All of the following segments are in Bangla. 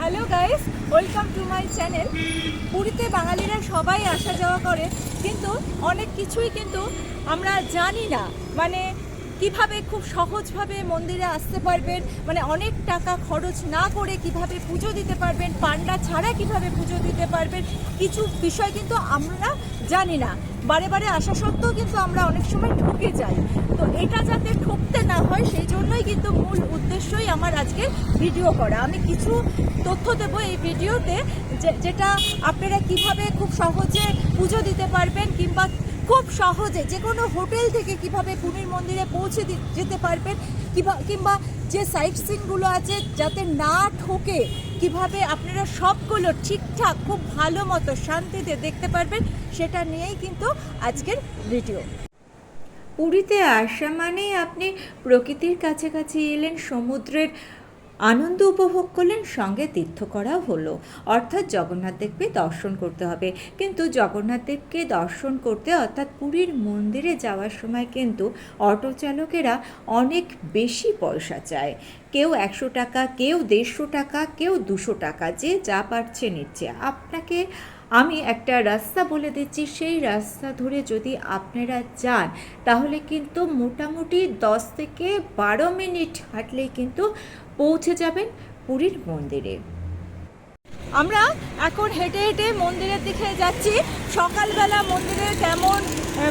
Hello guys, welcome to my channel. পুরীতে বাঙালিরা সবাই আসা যাওয়া করে, কিন্তু অনেক কিছুই কিন্তু আমরা জানি না। মানে কিভাবে খুব সহজভাবে মন্দিরে আসতে পারবেন, মানে অনেক টাকা খরচ না করে কিভাবে পুজো দিতে পারবেন, পান্ডা ছাড়া কিভাবে পুজো দিতে পারবেন, কিছু বিষয় কিন্তু আমরা জানি না। বারে বারে আসা সত্ত্বেও কিন্তু আমরা অনেক সময় ঠকে যাই। তো এটা যাতে ঠকতে না হয় সেই জন্যই কিন্তু মূল উদ্দেশ্যই আমার আজকের ভিডিও করা। আমি কিছু তথ্য দেবো এই ভিডিওতে, যেটা আপনারা কিভাবে খুব সহজে পুজো দিতে পারবেন, কিংবা খুব সহজে যে কোনো হোটেল থেকে কিভাবে পুরীর মন্দিরে পৌঁছে যেতে পারবেন, কিংবা যে সাইট সিনগুলো আছে যাতে না ঠকে কিভাবে আপনারা সবগুলো ঠিকঠাক খুব ভালো মতো শান্তিতে দেখতে পারবেন, সেটা নিয়েই কিন্তু আজকের ভিডিও। পুরীতে আসা মানেই আপনি প্রকৃতির কাছাকাছি এলেন, সমুদ্রের আনন্দ উপভোগ করলেন, সঙ্গে তীর্থ করাও হলো। অর্থাৎ জগন্নাথ দেবকে দর্শন করতে হবে। কিন্তু জগন্নাথ দেবকে দর্শন করতে অর্থাৎ পুরীর মন্দিরে যাওয়ার সময় কিন্তু অটো চালকেরা অনেক বেশি পয়সা চায়। কেউ 100 টাকা, কেউ 150 টাকা, কেউ 200 টাকা, যে যা পারছে নিচ্ছে। আপনাকে আমি একটা রাস্তা বলে দিচ্ছি, সেই রাস্তা ধরে যদি আপনারা যান তাহলে কিন্তু মোটামুটি 10 থেকে 12 মিনিট হাঁটলেই কিন্তু পৌঁছে যাবেন পুরীর মন্দিরে। আমরা এখন হেঁটে হেঁটে মন্দিরের দিকে যাচ্ছি। সকালবেলা মন্দিরের কেমন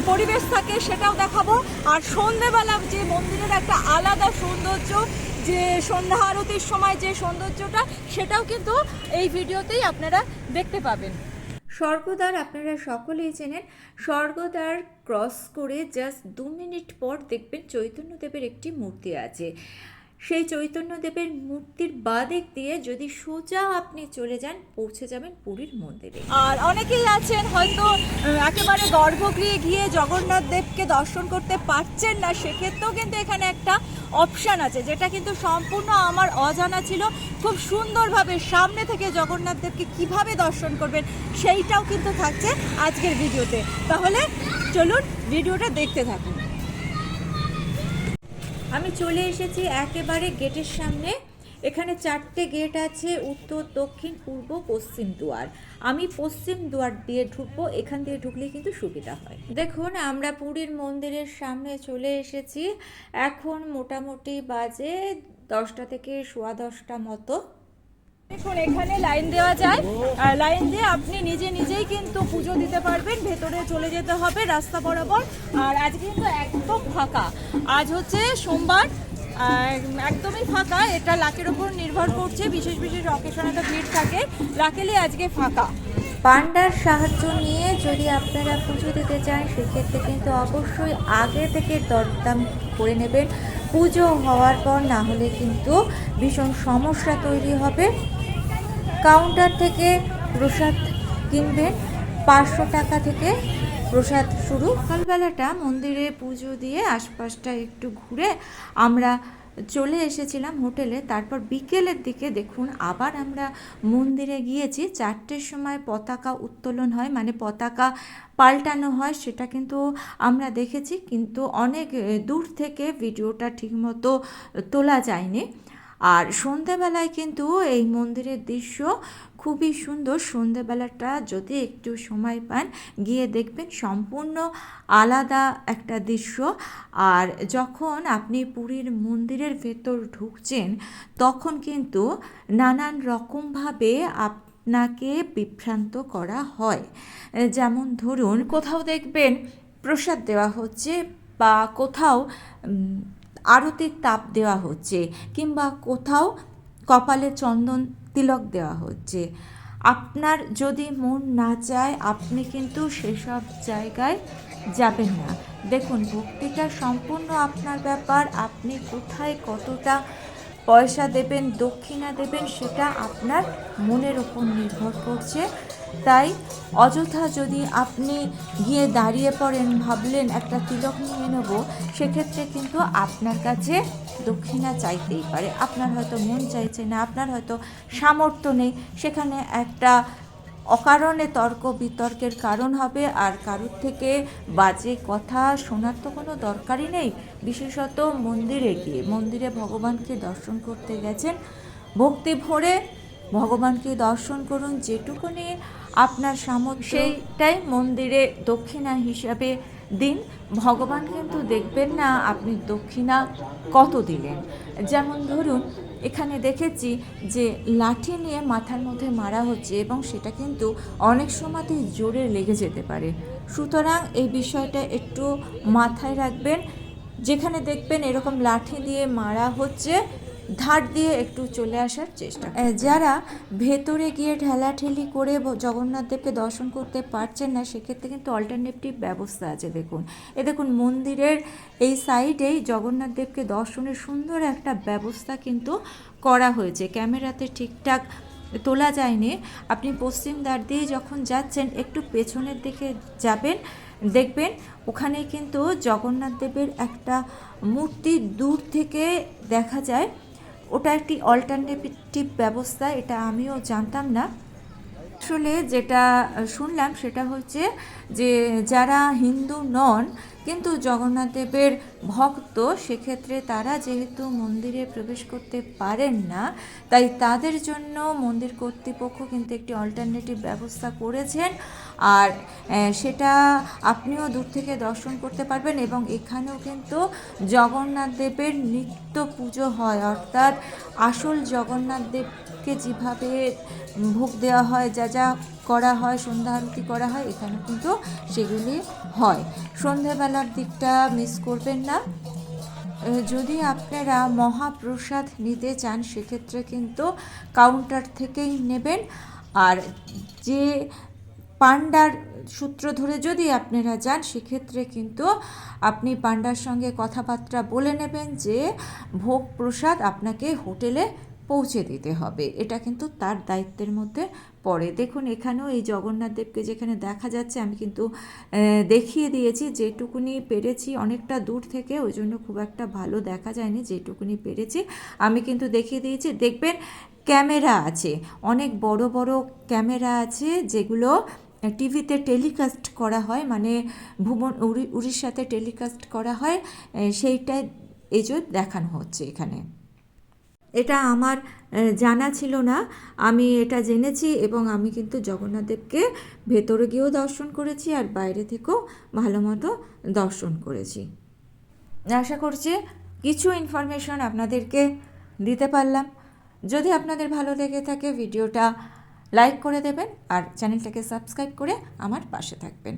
পরিবেশ থাকে সেটাও দেখাবো, আর সন্ধ্যেবেলা যে মন্দিরের একটা আলাদা সৌন্দর্য, যে সন্ধ্যা আরতির সময় যে সৌন্দর্যটা, সেটাও কিন্তু এই ভিডিওতেই আপনারা দেখতে পাবেন। স্বর্গদ্বার আপনারা সকলেই চেনেন। স্বর্গদ্বার ক্রস করে জাস্ট 2 মিনিট পর দেখবেন চৈতন্যদেবের একটি মূর্তি আছে। সেই চৈতন্যদেবের মূর্তির বাদিক দিয়ে যদি সোজা আপনি চলে যান, পৌঁছে যাবেন পুরীর মন্দিরে। আর অনেকেই আছেন হয়তো একেবারে গর্ভগৃহে গিয়ে জগন্নাথ দেবকে দর্শন করতে পারছেন না, সেক্ষেত্রেও কিন্তু এখানে একটা অপশান আছে, যেটা কিন্তু সম্পূর্ণ আমার অজানা ছিল। খুব সুন্দরভাবে সামনে থেকে জগন্নাথ দেবকে কীভাবে দর্শন করবেন সেইটাও কিন্তু থাকছে আজকের ভিডিওতে। তাহলে চলুন ভিডিওটা দেখতে থাকুন। আমি চলে এসেছি একেবারে গেটের সামনে। এখানে 4টে গেট আছে, উত্তর, দক্ষিণ, পূর্ব, পশ্চিম দুয়ার। আমি পশ্চিম দুয়ার দিয়ে ঢুকবো, এখান দিয়ে ঢুকলে কিন্তু সুবিধা হয়। দেখুন, আমরা পুরীর মন্দিরের সামনে চলে এসেছি। এখন মোটামুটি বাজে 10টা থেকে 10:15 মতো। দেখুন, এখানে লাইন দেওয়া যায়, আর লাইন দিয়ে আপনি নিজেই কিন্তু পুজো দিতে পারবেন। ভেতরে চলে যেতে হবে রাস্তা বরাবর। আর আজকে কিন্তু একদম ফাঁকা, আজ হচ্ছে সোমবার, একদমই ফাঁকা। এটা লাকের ওপর নির্ভর করছে, বিশেষ বিশেষ অকেশনে তো ভিড় থাকে, লাকেলি আজকে ফাঁকা। পান্ডার সাহায্য নিয়ে যদি আপনারা পুজো দিতে চান, সেক্ষেত্রে কিন্তু অবশ্যই আগে থেকে দরদাম করে নেবেন পুজো হওয়ার পর, না হলে কিন্তু ভীষণ সমস্যা তৈরি হবে। কাউন্টার থেকে প্রসাদ কিনবেন, 500 টাকা থেকে প্রসাদ শুরু। সকালবেলাটা মন্দিরে পুজো দিয়ে আশপাশটা একটু ঘুরে আমরা চলে এসেছিলাম হোটেলে। তারপর বিকেলের দিকে দেখুন আবার আমরা মন্দিরে গিয়েছি। 4টের সময় পতাকা উত্তোলন হয়, মানে পতাকা পাল্টানো হয়, সেটা কিন্তু আমরা দেখেছি, কিন্তু অনেক দূর থেকে ভিডিওটা ঠিকমতো তোলা যায়নি। আর সন্ধেবেলায় কিন্তু এই মন্দিরের দৃশ্য খুবই সুন্দর। সন্ধেবেলাটা যদি একটু সময় পান, গিয়ে দেখবেন সম্পূর্ণ আলাদা একটা দৃশ্য। আর যখন আপনি পুরীর মন্দিরের ভেতর ঢুকছেন, তখন কিন্তু নানান রকমভাবে আপনাকে বিভ্রান্ত করা হয়। যেমন ধরুন, কোথাও দেখবেন প্রসাদ দেওয়া হচ্ছে, বা কোথাও আরতির তাপ দেওয়া হচ্ছে, কিংবা কোথাও কপালে চন্দন তিলক দেওয়া হচ্ছে। আপনার যদি মন না চায়, আপনি কিন্তু সেসব জায়গায় যাবেন না। দেখুন, ভক্তিটা সম্পূর্ণ আপনার ব্যাপার। আপনি কোথায় কতটা পয়সা দেবেন, দক্ষিণা দেবেন, সেটা আপনার মনের ওপর নির্ভর করছে। তাই অযথা যদি আপনি গিয়ে দাঁড়িয়ে পড়েন, ভাবলেন একটা তিলক নিয়ে নেব, সেক্ষেত্রে কিন্তু আপনার কাছে দক্ষিণা চাইতেই পারে। আপনার হয়তো মন চাইছে না, আপনার হয়তো সামর্থ্য নেই, সেখানে একটা অকারণে তর্ক বিতর্কের কারণ হবে। আর কারোর থেকে বাজে কথা শোনার তো কোনো দরকারই নেই। বিশেষত মন্দিরে গিয়ে, মন্দিরে ভগবানকে দর্শন করতে গেছেন, ভক্তি ভরে ভগবানকে দর্শন করুন, যেটুকুনি আপনার সামর্থ্য সেইটাই মন্দিরে দক্ষিণা হিসাবে দিন। ভগবান কিন্তু দেখবেন না আপনি দক্ষিণা কত দিলেন। যেমন ধরুন এখানে দেখেছি যে লাঠি নিয়ে মাথার মধ্যে মারা হচ্ছে এবং সেটা কিন্তু অনেক সময়তেই জোরে লেগে যেতে পারে, সুতরাং এই বিষয়টা একটু মাথায় রাখবেন। যেখানে দেখবেন এরকম লাঠি দিয়ে মারা হচ্ছে, ধার দিয়ে একটু চলে আসার চেষ্টা যারা ভেতরে গিয়ে ঠেলাঠেলি করে জগন্নাথ দেবকে দর্শন করতে পারছেন না, সেক্ষেত্রে কিন্তু অল্টারনেটিভ ব্যবস্থা আছে। দেখুন মন্দিরের এই সাইডেই জগন্নাথ দেবকে দর্শনের সুন্দর একটা ব্যবস্থা কিন্তু করা হয়েছে। ক্যামেরাতে ঠিকঠাক তোলা যায়নি। আপনি পশ্চিম দ্বার দিয়ে যখন যাচ্ছেন একটু পেছনের দিকে যাবেন, দেখবেন ওখানে কিন্তু জগন্নাথ দেবের একটা মূর্তি দূর থেকে দেখা যায়। ওটা একটি অল্টারনেটিভ ব্যবস্থা, এটা আমিও জানতাম না। আসলে যেটা শুনলাম সেটা হচ্ছে যে যারা হিন্দু নন কিন্তু জগন্নাথ দেবের ভক্ত, সেক্ষেত্রে তারা যেহেতু মন্দিরে প্রবেশ করতে পারেন না, তাই তাদের জন্য মন্দির কর্তৃপক্ষ কিন্তু একটি অল্টারনেটিভ ব্যবস্থা করেছেন। আর সেটা আপনিও দূর থেকে দর্শন করতে পারবেন। এবং এখানেও কিন্তু জগন্নাথ দেবের নিত্য পুজো হয়, অর্থাৎ আসল জগন্নাথ দেবকে যেভাবে ভোগ দেওয়া হয়, যা যা করা হয়, সন্ধ্যা আরতি করা হয়, এখানে কিন্তু সেগুলি হয়। সন্ধেবেলার দিকটা মিস করবেন না। যদি আপনারা মহাপ্রসাদ নিতে চান সেক্ষেত্রে কিন্তু কাউন্টার থেকেই নেবেন। আর যে পান্ডার সূত্র ধরে যদি আপনারা যান সেক্ষেত্রে কিন্তু আপনি পান্ডার সঙ্গে কথাবার্তা বলে নেবেন যে ভোগ প্রসাদ আপনাকে হোটেলে পৌঁছে দিতে হবে, এটা কিন্তু তার দায়িত্বের মধ্যে পড়ে। দেখুন এখানেও এই জগন্নাথ দেবকে যেখানে দেখা যাচ্ছে আমি কিন্তু দেখিয়ে দিয়েছি যেটুকুনি পেরেছি, অনেকটা দূর থেকে ওই জন্য খুব একটা ভালো দেখা যায়নি, যেটুকুনি পেরেছি আমি কিন্তু দেখিয়ে দিয়েছি। দেখবেন ক্যামেরা আছে, অনেক বড় বড় ক্যামেরা আছে যেগুলো টিভিতে টেলিকাস্ট করা হয়, মানে ভুবন উড়িষ্যাতে টেলিকাস্ট করা হয়, সেইটাই এই যে দেখানো হচ্ছে এখানে। এটা আমার জানা ছিল না, আমি এটা জেনেছি এবং আমি কিন্তু জগন্নাথ দেবকে ভেতরে গিয়েও দর্শন করেছি আর বাইরে থেকেও ভালো মতো দর্শন করেছি। আশা করছি কিছু ইনফরমেশন আপনাদেরকে দিতে পারলাম। যদি আপনাদের ভালো লেগে থাকে ভিডিওটা লাইক করে দেবেন আর চ্যানেলটাকে সাবস্ক্রাইব করে আমার পাশে থাকবেন।